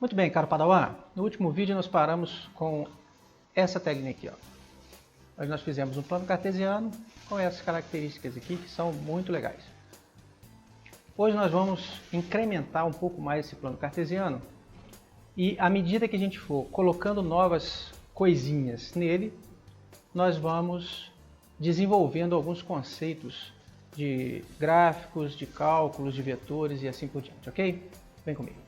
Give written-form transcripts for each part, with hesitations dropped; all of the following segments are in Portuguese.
Muito bem, caro Padawan. No último vídeo nós paramos com essa tagline aqui, ó. Onde nós fizemos um plano cartesiano com essas características aqui que são muito legais. Hoje nós vamos incrementar um pouco mais esse plano cartesiano e à medida que a gente for colocando novas coisinhas nele, nós vamos desenvolvendo alguns conceitos de gráficos, de cálculos, de vetores e assim por diante, ok? Vem comigo.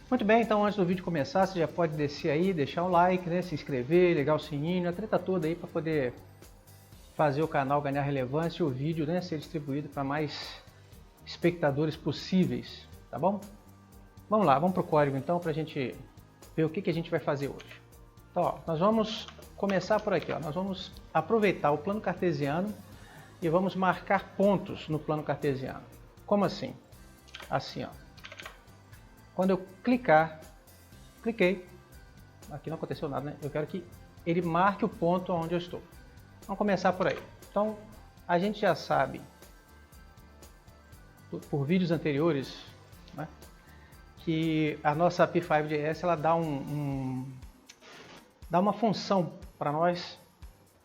Muito bem, então antes do vídeo começar, você já pode descer aí, deixar um like, né, se inscrever, ligar o sininho, a treta toda aí para poder fazer o canal ganhar relevância e o vídeo, né, ser distribuído para mais espectadores possíveis, tá bom? Vamos lá, vamos para o código então para a gente ver o que a gente vai fazer hoje. Então, ó, nós vamos começar por aqui, ó. Nós vamos aproveitar o plano cartesiano e vamos marcar pontos no plano cartesiano. Como assim? Assim, ó. Quando eu cliquei, aqui não aconteceu nada, né? Eu quero que ele marque o ponto onde eu estou. Vamos começar por aí. Então, a gente já sabe, por vídeos anteriores, né, que a nossa P5.js ela dá dá uma função para nós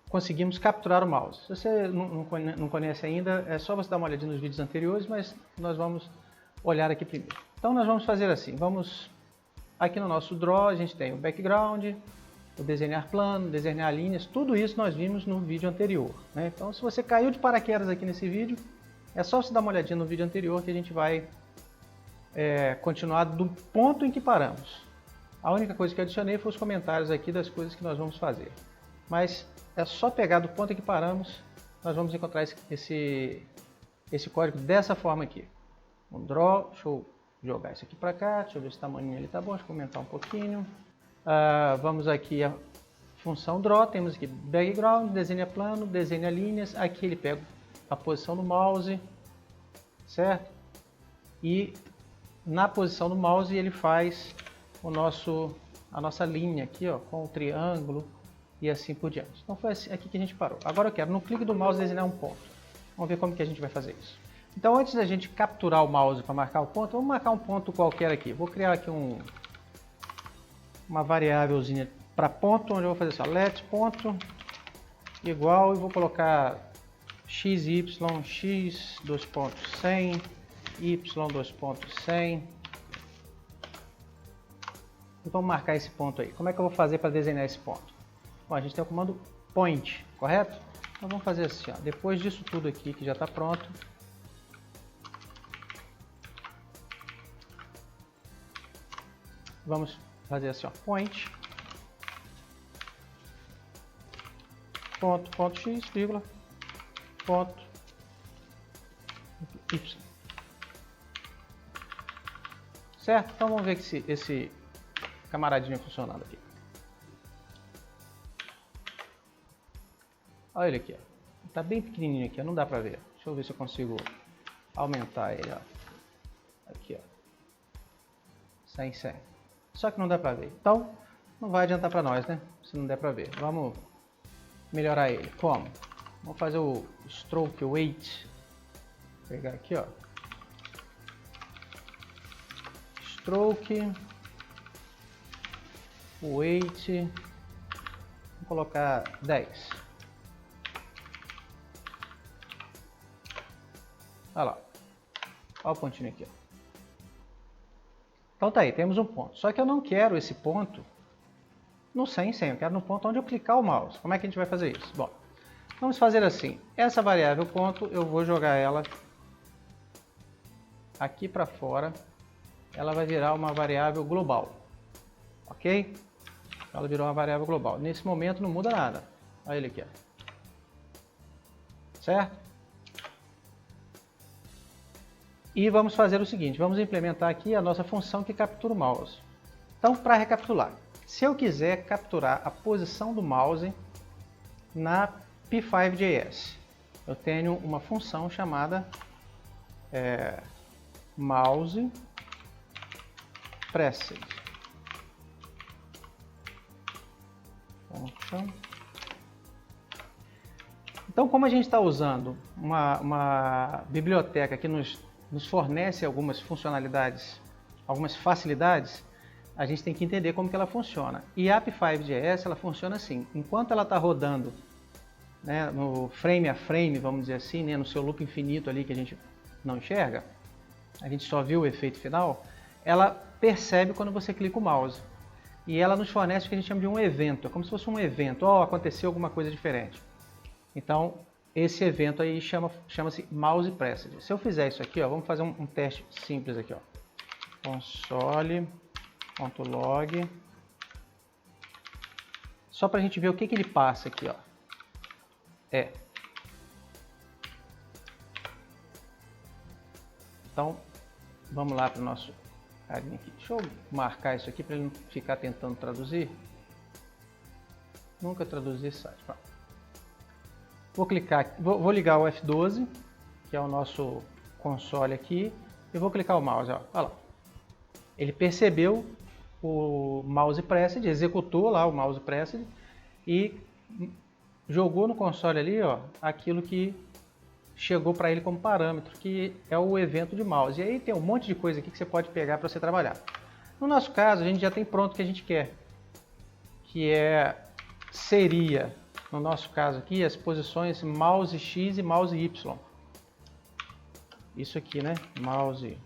conseguirmos capturar o mouse. Se você não conhece ainda, é só você dar uma olhadinha nos vídeos anteriores, mas nós vamos olhar aqui primeiro. Então nós vamos fazer assim, vamos aqui no nosso Draw, a gente tem o background, o desenhar plano, desenhar linhas, tudo isso nós vimos no vídeo anterior, né? Então se você caiu de paraquedas aqui nesse vídeo, é só você dar uma olhadinha no vídeo anterior que a gente vai continuar do ponto em que paramos. A única coisa que eu adicionei foi os comentários aqui das coisas que nós vamos fazer. Mas é só pegar do ponto em que paramos, nós vamos encontrar esse código dessa forma aqui. Um draw, deixa eu jogar isso aqui para cá, deixa eu ver se o tamanho ele tá bom, deixa eu aumentar um pouquinho. Vamos aqui a função draw, temos aqui background, desenha plano, desenha linhas, aqui ele pega a posição do mouse, certo? E na posição do mouse ele faz a nossa linha aqui, ó, com o triângulo e assim por diante. Então foi aqui que a gente parou. Agora eu quero no clique do mouse desenhar um ponto. Vamos ver como que a gente vai fazer isso. Então antes da gente capturar o mouse para marcar o ponto, vamos marcar um ponto qualquer aqui. Vou criar aqui uma variávelzinha para ponto, onde eu vou fazer assim, let ponto igual e vou colocar x, y, x, 2.100, y, 2.100. E vamos marcar esse ponto aí. Como é que eu vou fazer para desenhar esse ponto? Bom, a gente tem o comando point, correto? Então vamos fazer assim, ó. Depois disso tudo aqui que já está pronto, vamos fazer assim, ó, point, ponto x, vírgula, ponto y. Certo? Então vamos ver que esse camaradinho funcionando aqui. Olha ele aqui, ó. Tá bem pequenininho aqui, ó. Não dá pra ver. Deixa eu ver se eu consigo aumentar ele, ó. Aqui, ó. 100. Só que não dá pra ver. Então, não vai adiantar pra nós, né? Se não der pra ver. Vamos melhorar ele. Como? Vamos fazer o stroke weight. Vou pegar aqui, ó. Stroke weight. Vou colocar 10. Olha lá. Olha o pontinho aqui, ó. Então tá aí, temos um ponto. Só que eu não quero esse ponto no 100, eu quero no ponto onde eu clicar o mouse. Como é que a gente vai fazer isso? Bom, vamos fazer assim. Essa variável ponto, eu vou jogar ela aqui para fora. Ela vai virar uma variável global. Ok? Ela virou uma variável global. Nesse momento não muda nada. Olha ele aqui, ó. Certo? E vamos fazer o seguinte, vamos implementar aqui a nossa função que captura o mouse. Então, para recapitular, se eu quiser capturar a posição do mouse na P5.js, eu tenho uma função chamada mouse pressed. Então, como a gente está usando uma biblioteca que nos nos fornece algumas funcionalidades, algumas facilidades, a gente tem que entender como que ela funciona. E a app5.js, ela funciona assim, enquanto ela está rodando, né, no frame a frame, vamos dizer assim, né, no seu loop infinito ali que a gente não enxerga, a gente só viu o efeito final, ela percebe quando você clica o mouse. E ela nos fornece o que a gente chama de um evento, é como se fosse um evento, aconteceu alguma coisa diferente. Então, esse evento aí chama-se mouse pressed. Se eu fizer isso aqui, vamos fazer um teste simples aqui, console.log, só para a gente ver o que ele passa aqui, Então, vamos lá para o nosso carinha aqui. Deixa eu marcar isso aqui para ele não ficar tentando traduzir. Nunca traduzir site. Vou clicar, vou ligar o F12, que é o nosso console aqui, e vou clicar o mouse, olha lá. Ele percebeu o mouse pressed, executou lá o mouse pressed e jogou no console ali, aquilo que chegou para ele como parâmetro, que é o evento de mouse. E aí tem um monte de coisa aqui que você pode pegar para você trabalhar. No nosso caso, a gente já tem pronto o que a gente quer, que seria, no nosso caso aqui, as posições mouse X e mouse Y. Isso aqui, né? Mouse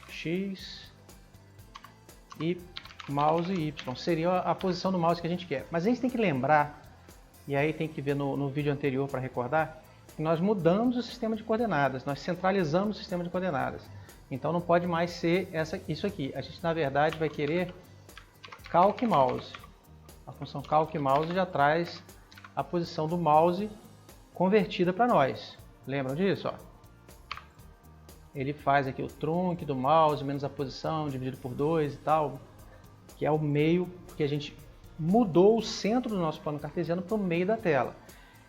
X e mouse Y. Seria a posição do mouse que a gente quer. Mas a gente tem que lembrar, e aí tem que ver no vídeo anterior para recordar, que nós mudamos o sistema de coordenadas, nós centralizamos o sistema de coordenadas. Então não pode mais ser isso aqui. A gente, na verdade, vai querer calc mouse. A função calc mouse já traz a posição do mouse convertida para nós. Lembram disso? Ele faz aqui o trunc do mouse menos a posição dividido por 2 e tal, que é o meio, porque a gente mudou o centro do nosso plano cartesiano para o meio da tela.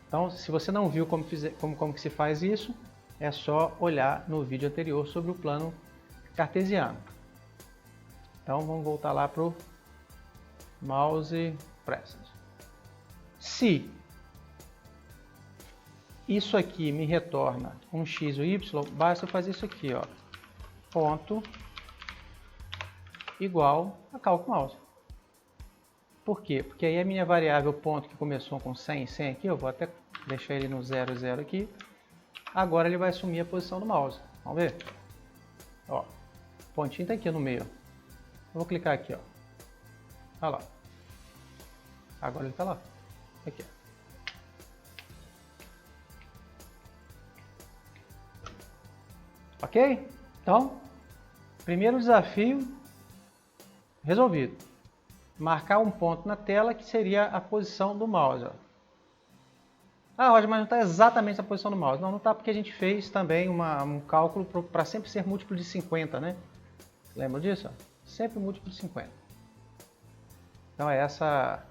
Então, se você não viu como que se faz isso, é só olhar no vídeo anterior sobre o plano cartesiano. Então, vamos voltar lá para o mouse pressed. Se isso aqui me retorna um x ou y, basta eu fazer isso aqui, ponto igual a calc mouse. Por quê? Porque aí a minha variável ponto que começou com 100 aqui, eu vou até deixar ele no 0, 0 aqui. Agora ele vai assumir a posição do mouse. Vamos ver? O pontinho está aqui no meio. Eu vou clicar aqui, Olha lá. Agora ele está lá. Aqui. Ok? Então, primeiro desafio resolvido. Marcar um ponto na tela que seria a posição do mouse. Roger, mas não está exatamente a posição do mouse. Não está, porque a gente fez também um cálculo para sempre ser múltiplo de 50, né? Lembra disso? Sempre múltiplo de 50. Então é essa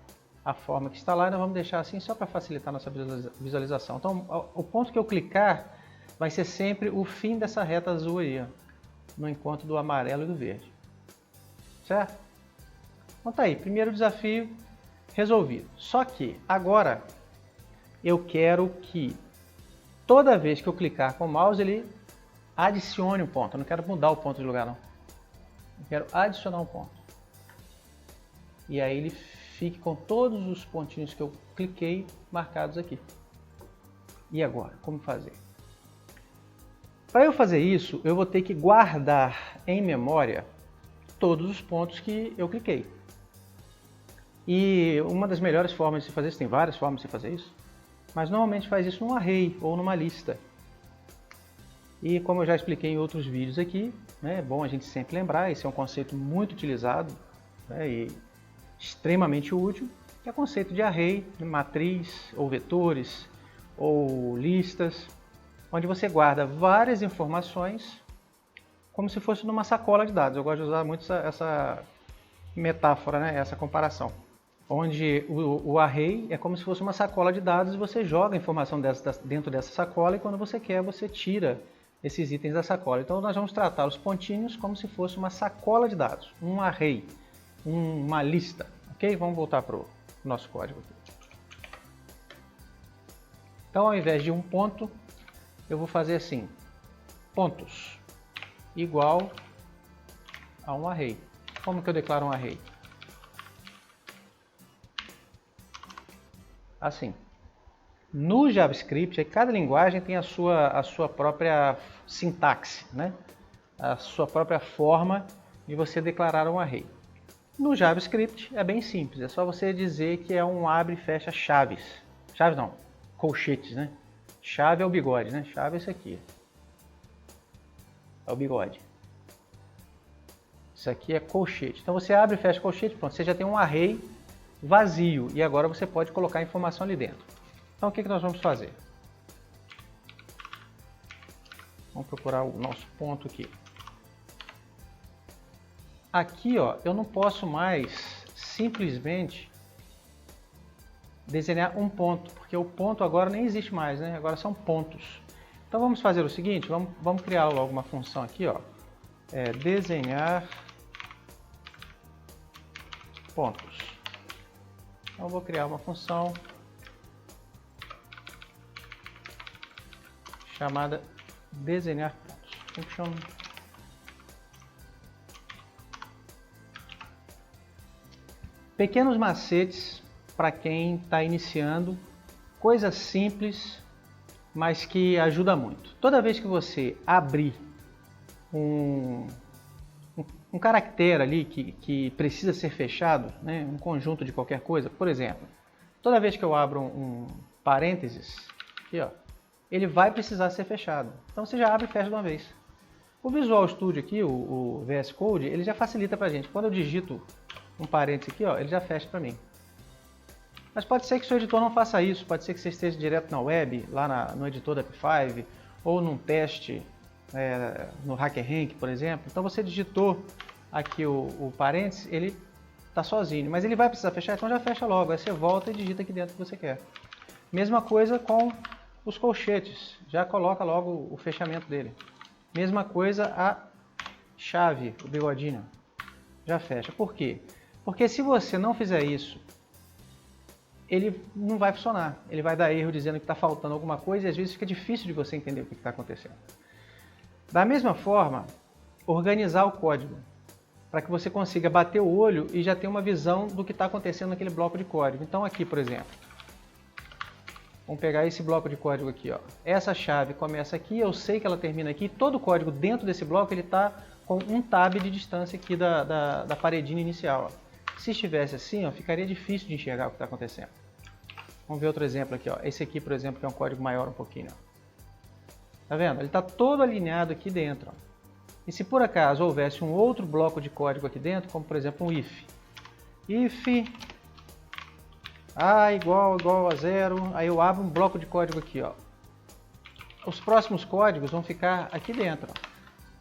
a forma que está lá, e nós vamos deixar assim só para facilitar a nossa visualização. Então o ponto que eu clicar vai ser sempre o fim dessa reta azul aí, no encontro do amarelo e do verde. Certo? Então tá aí, primeiro desafio resolvido. Só que agora eu quero que toda vez que eu clicar com o mouse ele adicione um ponto. Eu não quero mudar o ponto de lugar não. Eu quero adicionar um ponto. E aí ele fique com todos os pontinhos que eu cliquei marcados aqui. E agora, como fazer? Para eu fazer isso, eu vou ter que guardar em memória todos os pontos que eu cliquei. E uma das melhores formas de se fazer isso, tem várias formas de se fazer isso, mas normalmente faz isso num array ou numa lista. E como eu já expliquei em outros vídeos aqui, é bom a gente sempre lembrar, esse é um conceito muito utilizado, e extremamente útil, que é o conceito de array, matriz, ou vetores, ou listas, onde você guarda várias informações como se fosse numa sacola de dados. Eu gosto de usar muito essa metáfora, essa comparação. Onde o array é como se fosse uma sacola de dados e você joga a informação dentro dessa sacola e quando você quer, você tira esses itens da sacola. Então nós vamos tratar os pontinhos como se fosse uma sacola de dados, um array, uma lista. Ok? Vamos voltar para o nosso código aqui. Então ao invés de um ponto, eu vou fazer assim, pontos igual a um array. Como que eu declaro um array? Assim. No JavaScript, cada linguagem tem a sua própria sintaxe, né? A sua própria forma de você declarar um array. No JavaScript é bem simples, é só você dizer que é um abre e fecha chaves. Chaves não, colchetes, né? Chave é o bigode, né? Chave é isso aqui. É o bigode. Isso aqui é colchete. Então você abre e fecha colchete, pronto, você já tem um array vazio e agora você pode colocar informação ali dentro. Então o que nós vamos fazer? Vamos procurar o nosso ponto aqui. Aqui, ó, eu não posso mais simplesmente desenhar um ponto, porque o ponto agora nem existe mais, né? Agora são pontos. Então vamos fazer o seguinte, vamos criar logo uma função aqui, ó. Desenhar pontos. Então eu vou criar uma função chamada desenhar pontos. Function pequenos macetes para quem está iniciando, coisa simples, mas que ajuda muito. Toda vez que você abrir um caractere ali que precisa ser fechado, né, um conjunto de qualquer coisa, por exemplo, toda vez que eu abro um parênteses, aqui, ó, ele vai precisar ser fechado. Então você já abre e fecha de uma vez. O Visual Studio aqui, o VS Code, ele já facilita para a gente. Quando eu digito um parênteses aqui, ó, ele já fecha para mim. Mas pode ser que seu editor não faça isso, pode ser que você esteja direto na web, lá no editor da P5, ou num teste no HackerRank, por exemplo. Então você digitou aqui o parênteses, ele está sozinho, mas ele vai precisar fechar, então já fecha logo. Aí você volta e digita aqui dentro o que você quer. Mesma coisa com os colchetes, já coloca logo o fechamento dele. Mesma coisa a chave, o bigodinho, já fecha. Por quê? Porque se você não fizer isso, ele não vai funcionar. Ele vai dar erro dizendo que está faltando alguma coisa e às vezes fica difícil de você entender o que está acontecendo. Da mesma forma, organizar o código, para que você consiga bater o olho e já ter uma visão do que está acontecendo naquele bloco de código. Então aqui, por exemplo, vamos pegar esse bloco de código aqui, ó. Essa chave começa aqui, eu sei que ela termina aqui, todo o código dentro desse bloco ele está com um tab de distância aqui da paredinha inicial. Ó. Se estivesse assim, ó, ficaria difícil de enxergar o que está acontecendo. Vamos ver outro exemplo aqui, ó. Esse aqui, por exemplo, que é um código maior um pouquinho. Ó. Tá vendo? Ele está todo alinhado aqui dentro. Ó. E se por acaso houvesse um outro bloco de código aqui dentro, como por exemplo um if. If A igual a 0, aí eu abro um bloco de código aqui. Ó. Os próximos códigos vão ficar aqui dentro, ó,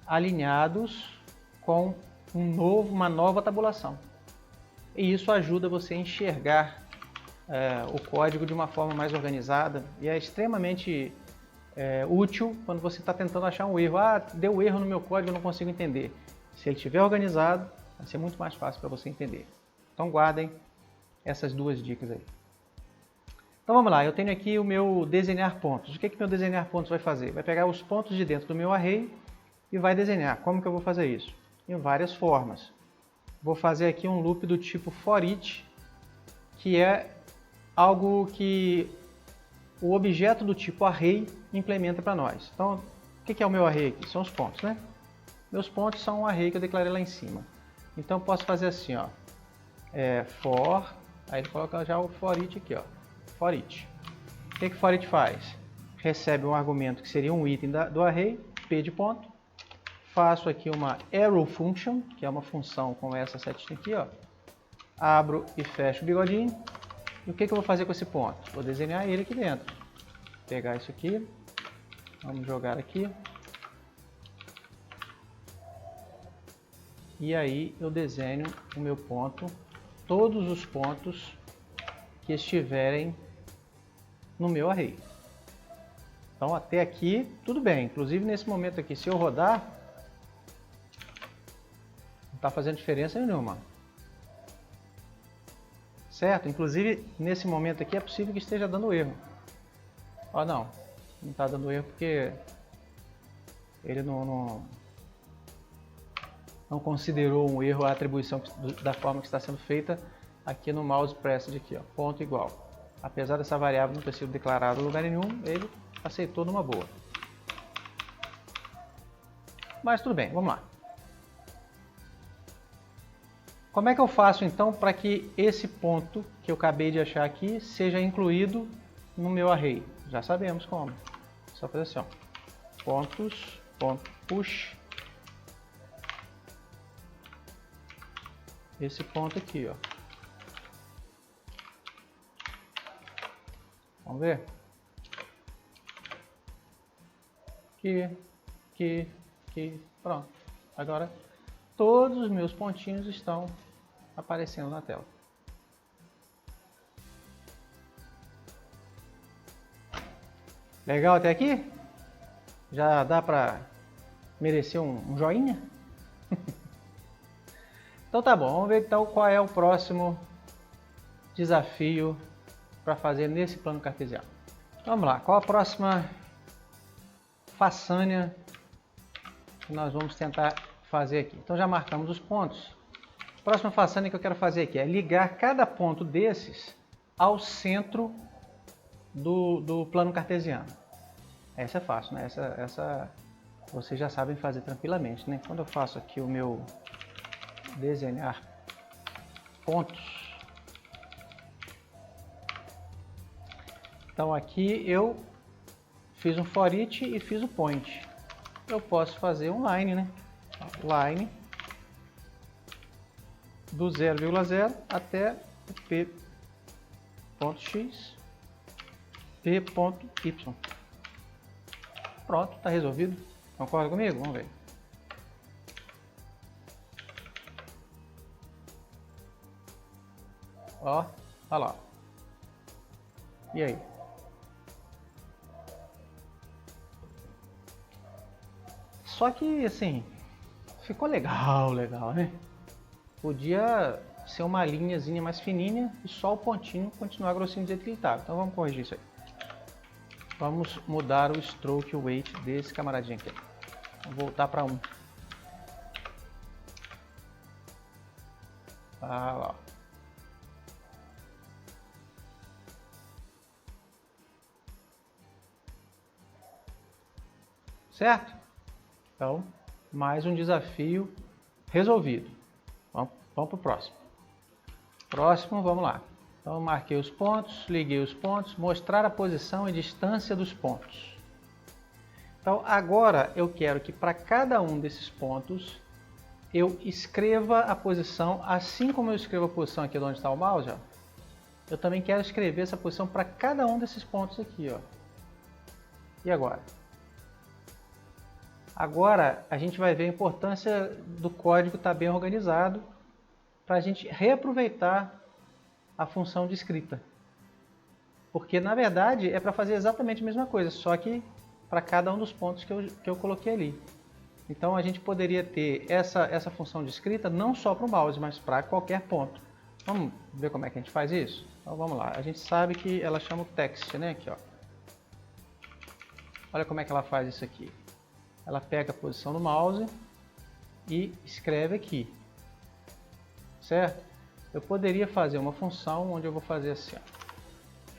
alinhados com uma nova tabulação. E isso ajuda você a enxergar o código de uma forma mais organizada e é extremamente útil quando você está tentando achar um erro. Ah, deu erro no meu código, eu não consigo entender. Se ele estiver organizado, vai ser muito mais fácil para você entender. Então guardem essas duas dicas aí. Então vamos lá, eu tenho aqui o meu desenhar pontos. O que meu desenhar pontos vai fazer? Vai pegar os pontos de dentro do meu array e vai desenhar. Como que eu vou fazer isso? Em várias formas. Vou fazer aqui um loop do tipo foreach, que é algo que o objeto do tipo array implementa para nós. Então, o que é o meu array aqui? São os pontos, né? Meus pontos são um array que eu declarei lá em cima. Então, eu posso fazer assim, ó. For, aí ele coloca já o foreach aqui, ó. Foreach. O que foreach faz? Recebe um argumento que seria um item do array, p de ponto. Faço aqui uma arrow function, que é uma função com essa setinha aqui, ó. Abro e fecho o bigodinho. E o que eu vou fazer com esse ponto? Vou desenhar ele aqui dentro. Vou pegar isso aqui. Vamos jogar aqui. E aí eu desenho o meu ponto, todos os pontos que estiverem no meu array. Então até aqui tudo bem. Inclusive nesse momento aqui, se eu rodar, não está fazendo diferença nenhuma. Certo? Inclusive nesse momento aqui é possível que esteja dando erro. Ó, não está dando erro porque ele não considerou um erro a atribuição da forma que está sendo feita aqui no mouse pressed aqui, ó, ponto igual. Apesar dessa variável não ter sido declarada em lugar nenhum, ele aceitou numa boa. Mas tudo bem, vamos lá. Como é que eu faço então para que esse ponto que eu acabei de achar aqui seja incluído no meu array? Já sabemos como. Só fazer assim, ó. Pontos, ponto push. Esse ponto aqui, ó. Vamos ver? Aqui. Pronto. Agora todos os meus pontinhos estão aparecendo na tela. Legal até aqui? Já dá para merecer um joinha? Então tá bom, vamos ver então qual é o próximo desafio para fazer nesse plano cartesiano. Vamos lá, qual a próxima façanha que nós vamos tentar fazer aqui? Então já marcamos os pontos. A próxima façanha que eu quero fazer aqui é ligar cada ponto desses ao centro do plano cartesiano. Essa é fácil, né? Essa vocês já sabem fazer tranquilamente, né? Quando eu faço aqui o meu desenhar pontos, então aqui eu fiz um for each e fiz o point. Eu posso fazer um line, né? Line do 0,0 até o p.x, p.y. Pronto, está resolvido. Concorda comigo? Vamos ver. Ó, olha lá. E aí? Só que, assim, ficou legal, né? Podia ser uma linhazinha mais fininha e só o pontinho continuar grossinho do jeito que ele estava. Então vamos corrigir isso aí. Vamos mudar o stroke weight desse camaradinho aqui. Vou voltar para 1. Ah lá. Certo? Então, mais um desafio resolvido. Vamos para o próximo. Próximo, vamos lá. Então, marquei os pontos, liguei os pontos, mostrar a posição e distância dos pontos. Então, agora eu quero que para cada um desses pontos eu escreva a posição, assim como eu escrevo a posição aqui de onde está o mouse, ó, eu também quero escrever essa posição para cada um desses pontos aqui, ó. E agora? Agora a gente vai ver a importância do código estar bem organizado para a gente reaproveitar a função de escrita. Porque na verdade é para fazer exatamente a mesma coisa, só que para cada um dos pontos que eu coloquei ali. Então a gente poderia ter essa função de escrita não só para o mouse, mas para qualquer ponto. Vamos ver como é que a gente faz isso? Então vamos lá, a gente sabe que ela chama o text, né? Aqui, ó. Olha como é que ela faz isso aqui. Ela pega a posição do mouse e escreve aqui, certo? Eu poderia fazer uma função onde eu vou fazer assim, ó,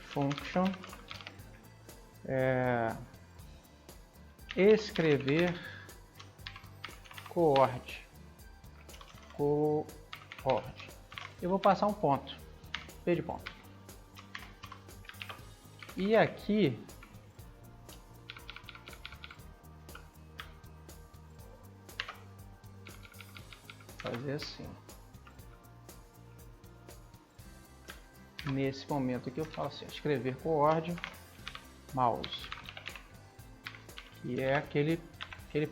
function escrever coord. Eu vou passar um ponto, p de ponto. E aqui fazer assim. Nesse momento aqui eu falo assim, escrever coord mouse, que é aquele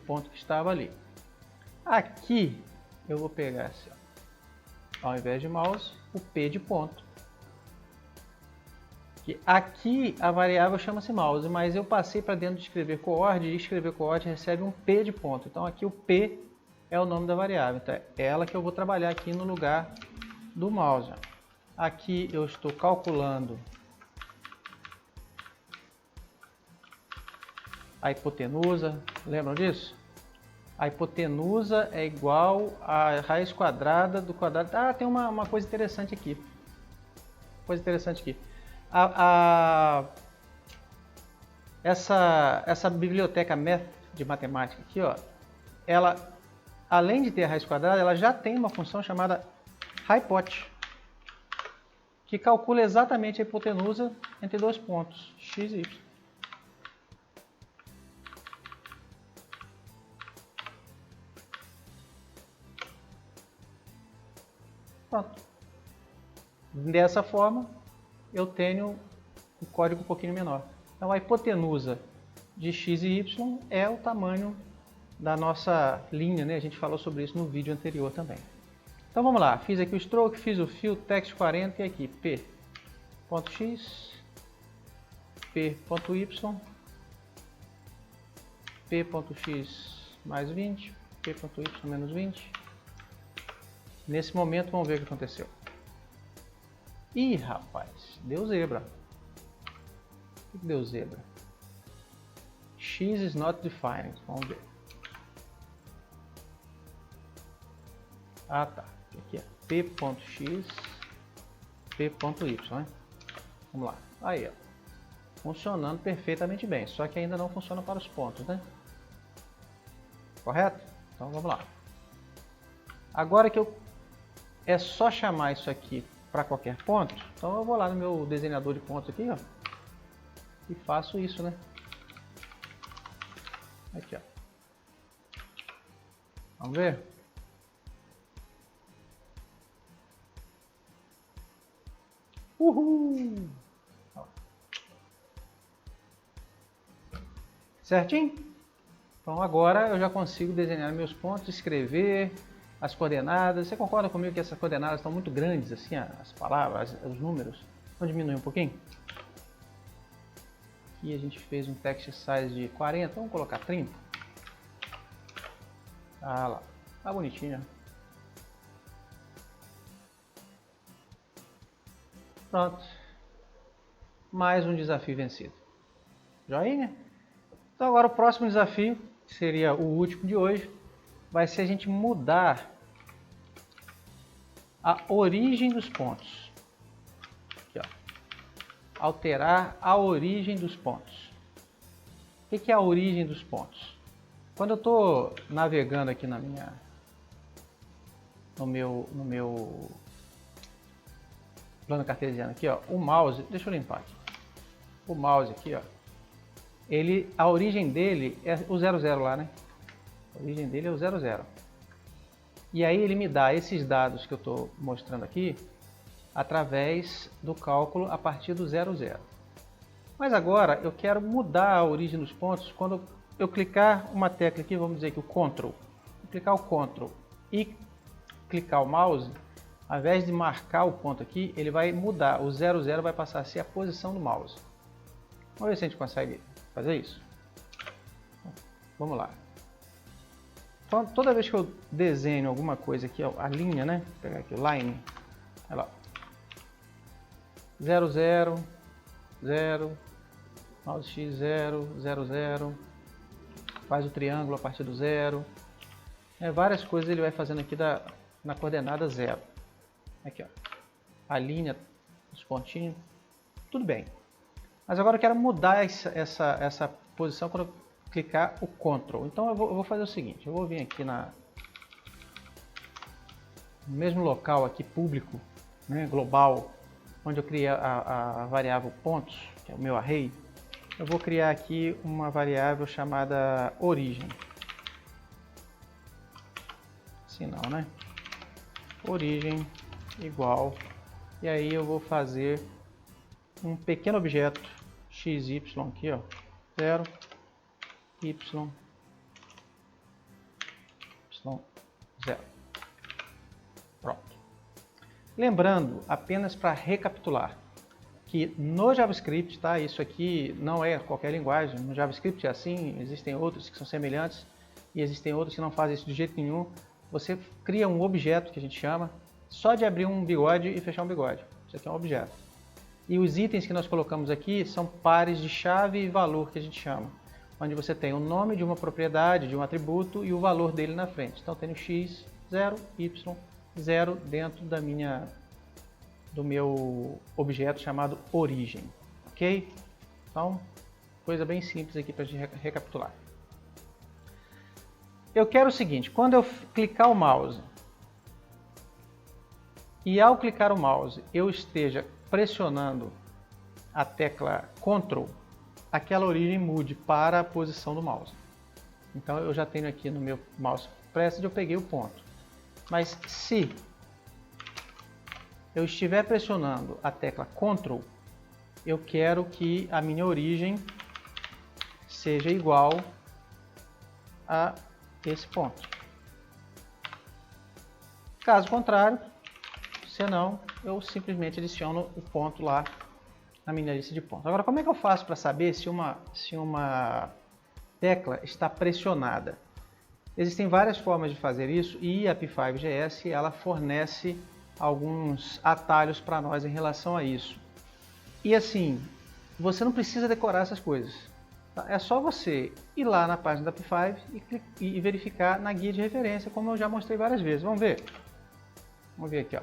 ponto que estava ali. Aqui eu vou pegar assim, ó, ao invés de mouse, o p de ponto. Que aqui a variável chama-se mouse, mas eu passei para dentro de escrever coord e escrever coord recebe um p de ponto. Então aqui o p é o nome da variável, então é ela que eu vou trabalhar aqui no lugar do mouse. Aqui eu estou calculando a hipotenusa, lembram disso? a hipotenusa é igual a raiz quadrada do quadrado. Ah, tem uma coisa interessante aqui. Essa biblioteca Math de matemática aqui, ó, ela, além de ter a raiz quadrada, ela já tem uma função chamada hypot, que calcula exatamente a hipotenusa entre dois pontos, x e y. Pronto. Dessa forma, eu tenho um código um pouquinho menor. Então, a hipotenusa de x e y é o tamanho da nossa linha, né? A gente falou sobre isso no vídeo anterior também. Então, vamos lá. Fiz aqui o stroke, fiz o fill, text 40 e aqui p.x, p.y, p.x mais 20, p.y menos 20. Nesse momento, vamos ver o que aconteceu. Ih, rapaz, deu zebra. O que deu zebra? X is not defined. Vamos ver. Ah, tá. Aqui é p.x, p.y, né? Vamos lá. Aí, ó. Funcionando perfeitamente bem. Só que ainda não funciona para os pontos, né? Correto? Então, vamos lá. Agora que é só chamar isso aqui para qualquer ponto, então eu vou lá no meu desenhador de pontos aqui, ó, e faço isso, né? Aqui, ó. Vamos ver? Uhul! Certinho? Então agora eu já consigo desenhar meus pontos, escrever as coordenadas. Você concorda comigo que essas coordenadas estão muito grandes, assim, as palavras, os números? Vamos diminuir um pouquinho? Aqui a gente fez um text size de 40, vamos colocar 30. Ah lá, tá bonitinho, né? Pronto. Mais um desafio vencido. Joinha? Então agora o próximo desafio, que seria o último de hoje, vai ser a gente mudar a origem dos pontos. Aqui, ó. Alterar a origem dos pontos. O que é a origem dos pontos? Quando eu estou navegando aqui no meu plano cartesiano aqui, ó, o mouse, deixa eu limpar aqui. O mouse aqui, ó, a origem dele é o 00 lá, né? A origem dele é o 00. E aí ele me dá esses dados que eu estou mostrando aqui através do cálculo a partir do 00. Mas agora eu quero mudar a origem dos pontos quando eu clicar uma tecla aqui, vamos dizer que o Ctrl. Vou clicar o Ctrl e clicar o mouse, ao invés de marcar o ponto aqui, ele vai mudar. O 00 vai passar a ser a posição do mouse. Vamos ver se a gente consegue fazer isso. Vamos lá. Então, toda vez que eu desenho alguma coisa aqui, ó, a linha, né? Vou pegar aqui o line. Olha lá. 0, 0, 0, mouse x 0, 0, 0. Faz o triângulo a partir do 0. Várias coisas ele vai fazendo aqui na coordenada 0. Aqui, ó. A linha, os pontinhos. Tudo bem. Mas agora eu quero mudar essa posição quando eu clicar o Ctrl. Então eu vou fazer o seguinte, eu vou vir aqui no mesmo local aqui público, né, global, onde eu criei a variável pontos, que é o meu array. Eu vou criar aqui uma variável chamada origem. Assim não, né? Origem igual, e aí eu vou fazer um pequeno objeto xy aqui, ó, 0, y, 0. Pronto. Lembrando, apenas para recapitular, que no JavaScript, tá? Isso aqui não é qualquer linguagem. No JavaScript é assim, existem outros que são semelhantes e existem outros que não fazem isso de jeito nenhum. Você cria um objeto que a gente chama só de abrir um bigode e fechar um bigode. Isso aqui é um objeto. E os itens que nós colocamos aqui são pares de chave e valor que a gente chama. onde você tem o nome de uma propriedade, de um atributo e o valor dele na frente. Então, tenho x, 0, y, 0 dentro do meu objeto chamado origem. Ok? Então, coisa bem simples aqui para a gente recapitular. Eu quero o seguinte, quando eu clicar o mouse e ao clicar o mouse eu esteja pressionando a tecla Ctrl, aquela origem mude para a posição do mouse. Então eu já tenho aqui no meu mouse pressed, eu peguei o ponto. Mas se eu estiver pressionando a tecla Ctrl, eu quero que a minha origem seja igual a esse ponto. Caso contrário, senão eu simplesmente adiciono o ponto lá na minha lista de pontos. Agora, como é que eu faço para saber se uma tecla está pressionada? Existem várias formas de fazer isso e a P5GS ela fornece alguns atalhos para nós em relação a isso. E assim, você não precisa decorar essas coisas. Tá? É só você ir lá na página da P5 e verificar na guia de referência, como eu já mostrei várias vezes. Vamos ver? Vamos ver aqui, ó.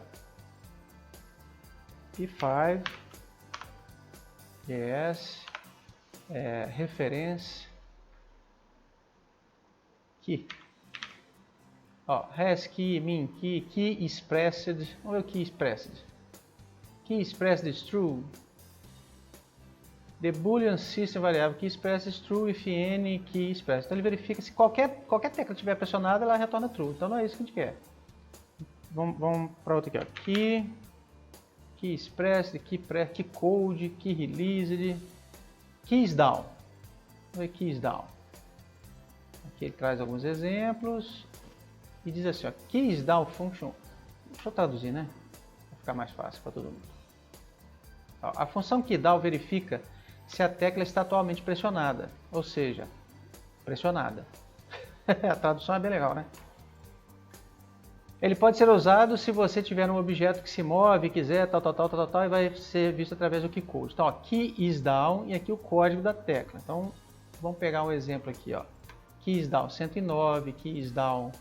P5 GS referência key. Ó, res key, min key, key expressed. Vamos ver o key expressed. Key expressed is true. The Boolean system variável key expressed is true if n key expressed. Então ele verifica se qualquer tecla estiver pressionada, ela retorna true. Então não é isso que a gente quer. Vamos para outra aqui, ó. Key expressed, key code, key released, keys down. Vamos ver keys down. Aqui ele traz alguns exemplos e diz assim, ó, keys down function. Deixa eu traduzir, né? Para ficar mais fácil para todo mundo. Ó, a função keyDown verifica se a tecla está atualmente pressionada, ou seja, pressionada. A tradução é bem legal, né? Ele pode ser usado se você tiver um objeto que se move, quiser, tal, e vai ser visto através do keycode. Então, ó, key is down e aqui o código da tecla. Então, vamos pegar um exemplo aqui, ó. Key is down 109, key is down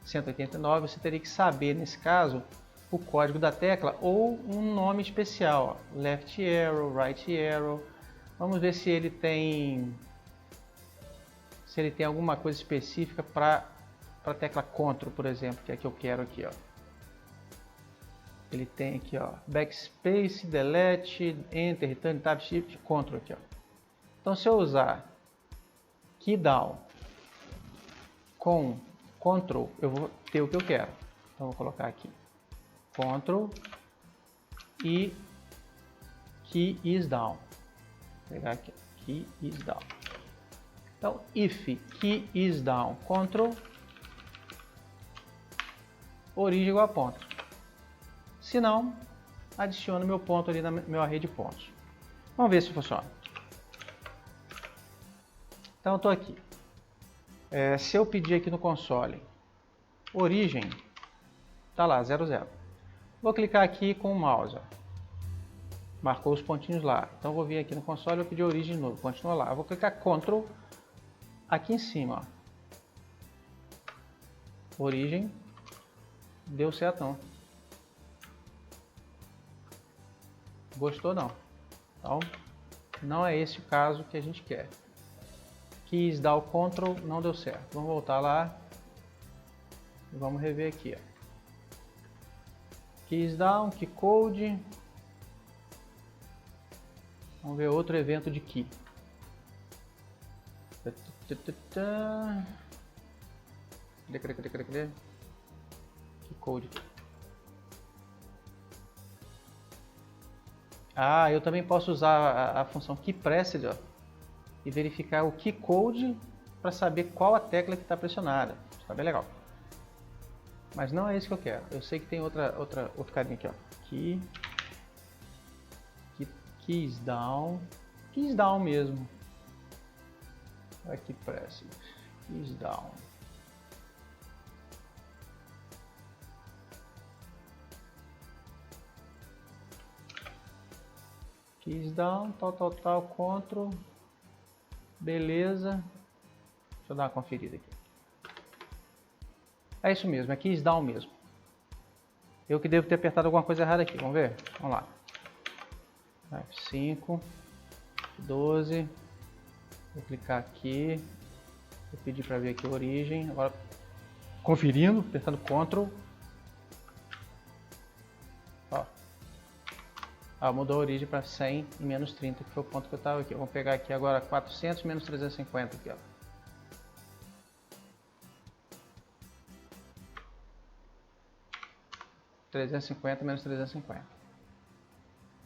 189. Você teria que saber, nesse caso, o código da tecla ou um nome especial, ó. Left arrow, right arrow. Vamos ver se ele tem alguma coisa específica para a tecla Ctrl, por exemplo, que é a que eu quero aqui, ó. Ele tem aqui, ó, backspace, delete, enter, return, tab, shift, Ctrl aqui, ó. Então, se eu usar key down com Ctrl, eu vou ter o que eu quero. Então, vou colocar aqui Ctrl e key is down. Vou pegar aqui, key is down. Então, if key is down, Ctrl, origem igual a ponto. Se não, adiciono meu ponto ali no meu array de pontos. Vamos ver se funciona. Então, eu estou aqui. Se eu pedir aqui no console, origem, tá lá, 00. Vou clicar aqui com o mouse, ó. Marcou os pontinhos lá. Então, eu vou vir aqui no console e vou pedir origem de novo. Continua lá. Eu vou clicar Ctrl aqui em cima, ó. Origem, deu certo. Gostou não? Então, não é esse o caso que a gente quer. Quis dar o Ctrl, não deu certo. Vamos voltar lá e vamos rever aqui, ó. Keys down, key code. Vamos ver outro evento de key. Cadê? Key code. Ah, eu também posso usar a função keyPressed, ó, e verificar o key code para saber qual a tecla que está pressionada. Está bem legal. Mas não é isso que eu quero. Eu sei que tem outro carinha aqui, ó. Keys down. Keys down mesmo. Aqui press. Keys down. Keys down, tal, Ctrl. Beleza. eu dar uma conferida aqui. É isso mesmo, é keys down mesmo. Eu que devo ter apertado alguma coisa errada aqui, vamos ver? Vamos lá. F5, 12, vou clicar aqui, vou pedir para ver aqui a origem, agora conferindo, apertando Ctrl. Ó, mudou a origem para 100 e menos 30, que foi o ponto que eu estava aqui. Vamos pegar aqui agora 400 menos 350 aqui, ó. menos 350.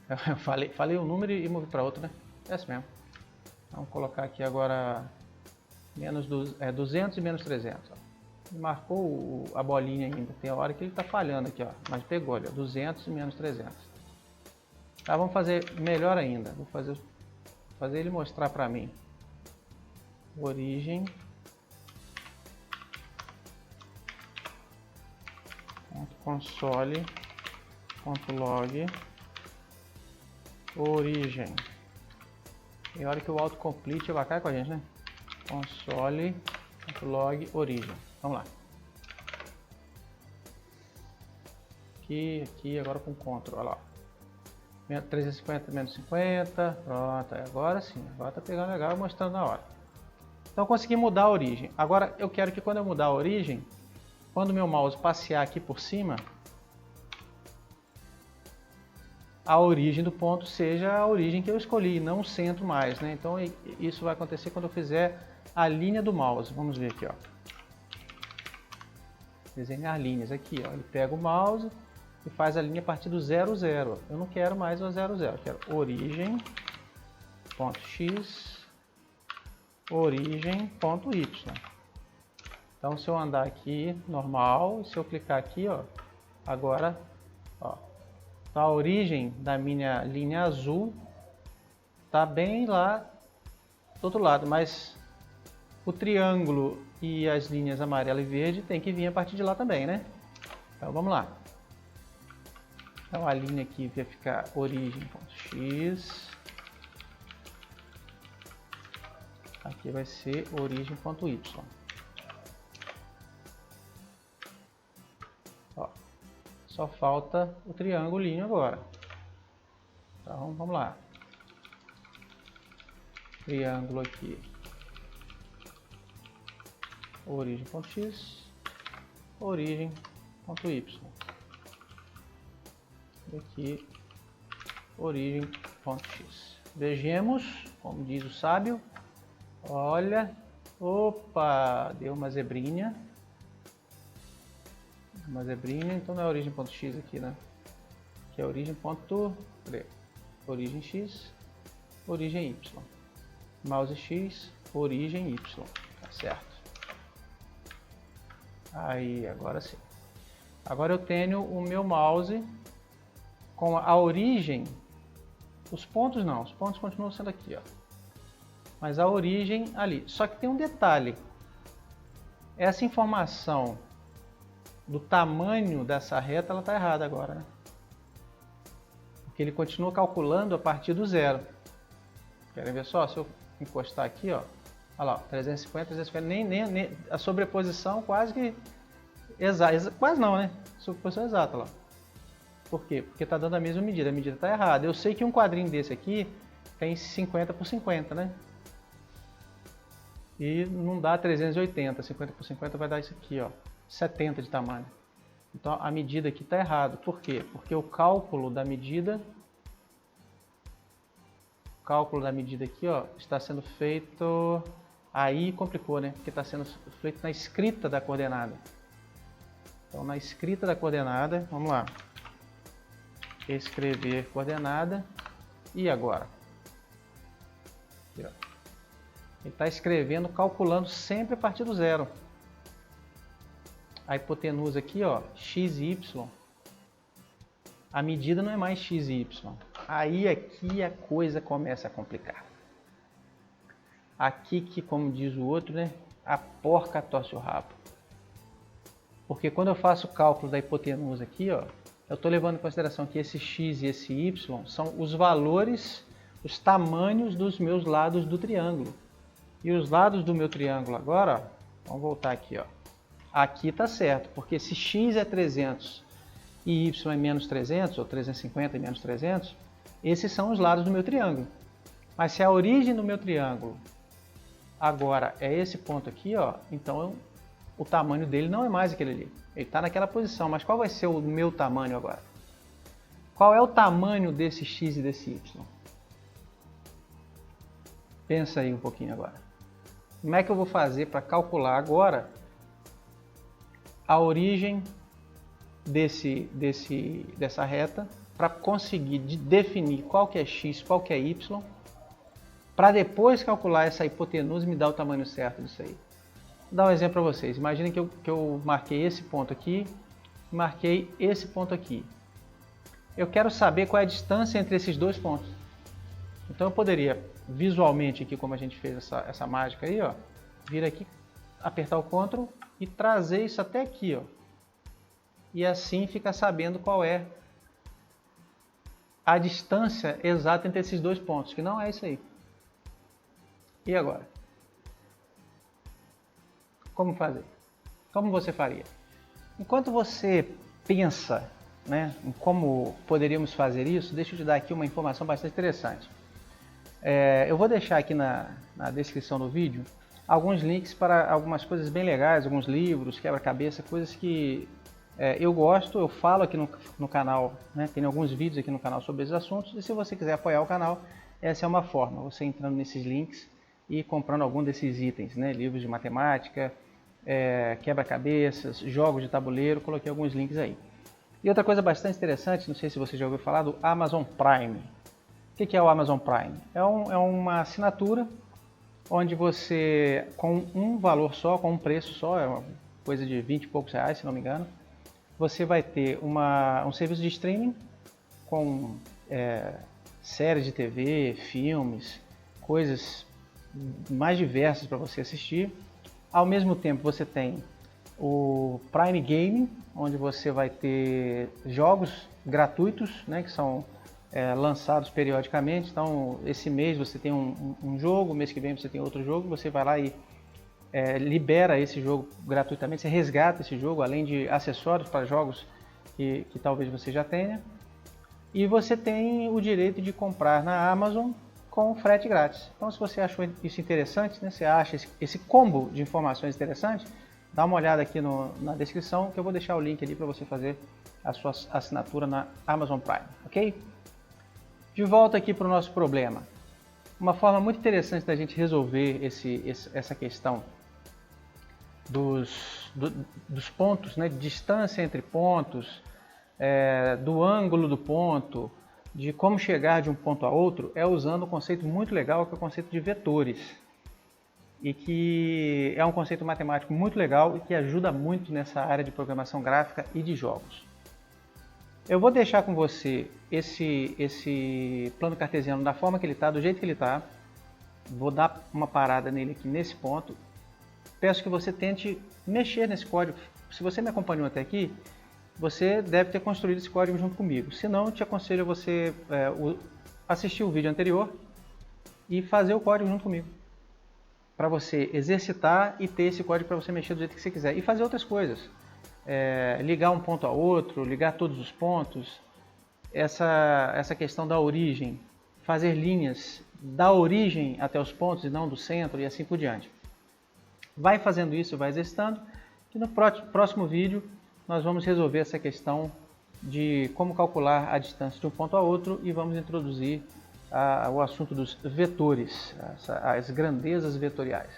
Eu falei o número e movi para outro, né? É assim mesmo. Vamos colocar aqui agora menos 200 e menos 300. Ó. Marcou a bolinha ainda. Tem a hora que ele está falhando aqui, ó. Mas pegou, olha, 200 e menos 300. Tá, vamos fazer melhor ainda. Vou fazer ele mostrar para mim. Origem. Console.log origem. E a hora que o autocomplete vai cair com a gente, né? Console.log origem. Vamos lá. Aqui agora com Ctrl, olha lá. 350 menos 50, pronto, agora sim, agora tá pegando legal, mostrando na hora. Então eu consegui mudar a origem. Agora eu quero que quando eu mudar a origem, quando o meu mouse passear aqui por cima, a origem do ponto seja a origem que eu escolhi, não o centro mais, né? Então isso vai acontecer quando eu fizer a linha do mouse. Vamos ver aqui, ó. Desenhar linhas aqui, ó. Ele pega o mouse e faz a linha a partir do 0, 0. Eu não quero mais o 0, 0. Eu quero origem.x, origem.y. Então se eu andar aqui normal, se eu clicar aqui, ó, agora, ó, então a origem da minha linha azul tá bem lá do outro lado, mas o triângulo e as linhas amarela e verde tem que vir a partir de lá também, né? Então vamos lá. Então a linha aqui vai ficar origem.x, aqui vai ser origem.y. Ó, só falta o triângulo agora. Então vamos lá. Triângulo aqui, origem.x, origem.y. Aqui, origem.x. Vejamos, como diz o sábio. Olha, opa, deu uma zebrinha. Uma zebrinha, então não é origem.x aqui, né? Que é origem x, origem y. Mouse x, origem y. Tá certo. Aí, agora sim. Agora eu tenho o meu mouse com a origem, os pontos não, os pontos continuam sendo aqui, ó. Mas a origem ali. Só que tem um detalhe. Essa informação do tamanho dessa reta, ela está errada agora, né? Porque ele continua calculando a partir do 0. Querem ver só? Se eu encostar aqui, ó. Olha lá, 350, 350, nem a sobreposição quase que exata, quase não, né? Sobreposição exata lá. Por quê? Porque está dando a mesma medida, a medida está errada. Eu sei que um quadrinho desse aqui tem 50 por 50, né? E não dá 380, 50 por 50 vai dar isso aqui, ó, 70 de tamanho. Então a medida aqui está errada. Por quê? Porque o cálculo da medida aqui, ó, está sendo feito, aí complicou, né? Porque está sendo feito na escrita da coordenada. Então na escrita da coordenada, vamos lá. Escrever coordenada. E agora? Aqui, ó. Ele está escrevendo, calculando sempre a partir do 0. A hipotenusa aqui, ó, x e y. A medida não é mais x e y. Aí aqui a coisa começa a complicar. Aqui que, como diz o outro, né, a porca torce o rabo. Porque quando eu faço o cálculo da hipotenusa aqui, ó, eu estou levando em consideração que esse x e esse y são os valores, os tamanhos dos meus lados do triângulo. E os lados do meu triângulo agora, ó, vamos voltar aqui, ó. Aqui está certo, porque se x é 300 e y é menos 300, ou 350 e menos 300, esses são os lados do meu triângulo. Mas se a origem do meu triângulo agora é esse ponto aqui, ó, então o tamanho dele não é mais aquele ali. Ele está naquela posição, mas qual vai ser o meu tamanho agora? Qual é o tamanho desse x e desse y? Pensa aí um pouquinho agora. Como é que eu vou fazer para calcular agora a origem dessa reta para conseguir definir qual que é x, qual que é y, para depois calcular essa hipotenusa e me dar o tamanho certo disso aí. Vou dar um exemplo para vocês. Imaginem que eu marquei esse ponto aqui, marquei esse ponto aqui. Eu quero saber qual é a distância entre esses dois pontos. Então eu poderia, visualmente aqui, como a gente fez essa mágica aí, ó, vir aqui, apertar o Ctrl e trazer isso até aqui, ó. E assim fica sabendo qual é a distância exata entre esses dois pontos, que não é isso aí. E agora? Como fazer? Como você faria? Enquanto você pensa, né, em como poderíamos fazer isso, deixa eu te dar aqui uma informação bastante interessante. Eu vou deixar aqui na descrição do vídeo alguns links para algumas coisas bem legais, alguns livros, quebra-cabeça, coisas que eu gosto, eu falo aqui no canal, né, tem alguns vídeos aqui no canal sobre esses assuntos, e se você quiser apoiar o canal, essa é uma forma, você entrando nesses links e comprando algum desses itens, né, livros de matemática, quebra-cabeças, jogos de tabuleiro, coloquei alguns links aí. E outra coisa bastante interessante, não sei se você já ouviu falar do Amazon Prime. O que é o Amazon Prime? É uma assinatura onde você, com um valor só, com um preço só, é uma coisa de 20 e poucos reais, se não me engano, você vai ter um serviço de streaming com séries de TV, filmes, coisas mais diversas para você assistir. Ao mesmo tempo você tem o Prime Gaming, onde você vai ter jogos gratuitos, né, que são lançados periodicamente. Então esse mês você tem um jogo, mês que vem você tem outro jogo, você vai lá e libera esse jogo gratuitamente, você resgata esse jogo, além de acessórios para jogos que talvez você já tenha. E você tem o direito de comprar na Amazon com frete grátis. Então se você achou isso interessante, né, você acha esse combo de informações interessante, dá uma olhada aqui na descrição, que eu vou deixar o link ali para você fazer a sua assinatura na Amazon Prime, ok? De volta aqui para o nosso problema. Uma forma muito interessante da gente resolver essa questão dos pontos, né, de distância entre pontos, do ângulo do ponto, de como chegar de um ponto a outro, é usando um conceito muito legal, que é o conceito de vetores. E que é um conceito matemático muito legal e que ajuda muito nessa área de programação gráfica e de jogos. Eu vou deixar com você esse plano cartesiano da forma que ele está, do jeito que ele está. Vou dar uma parada nele aqui nesse ponto. Peço que você tente mexer nesse código. Se você me acompanhou até aqui, você deve ter construído esse código junto comigo. Se não, eu te aconselho a você assistir o vídeo anterior e fazer o código junto comigo, para você exercitar e ter esse código para você mexer do jeito que você quiser. E fazer outras coisas. Ligar um ponto a outro, ligar todos os pontos. Essa questão da origem. Fazer linhas da origem até os pontos e não do centro e assim por diante. Vai fazendo isso, vai exercitando. E no próximo vídeo nós vamos resolver essa questão de como calcular a distância de um ponto a outro e vamos introduzir o assunto dos vetores, as grandezas vetoriais,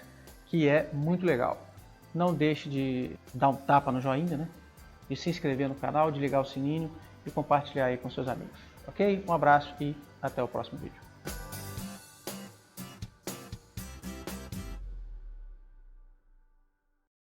que é muito legal. Não deixe de dar um tapa no joinha, né? De se inscrever no canal, de ligar o sininho e compartilhar aí com seus amigos. Ok? Um abraço e até o próximo vídeo.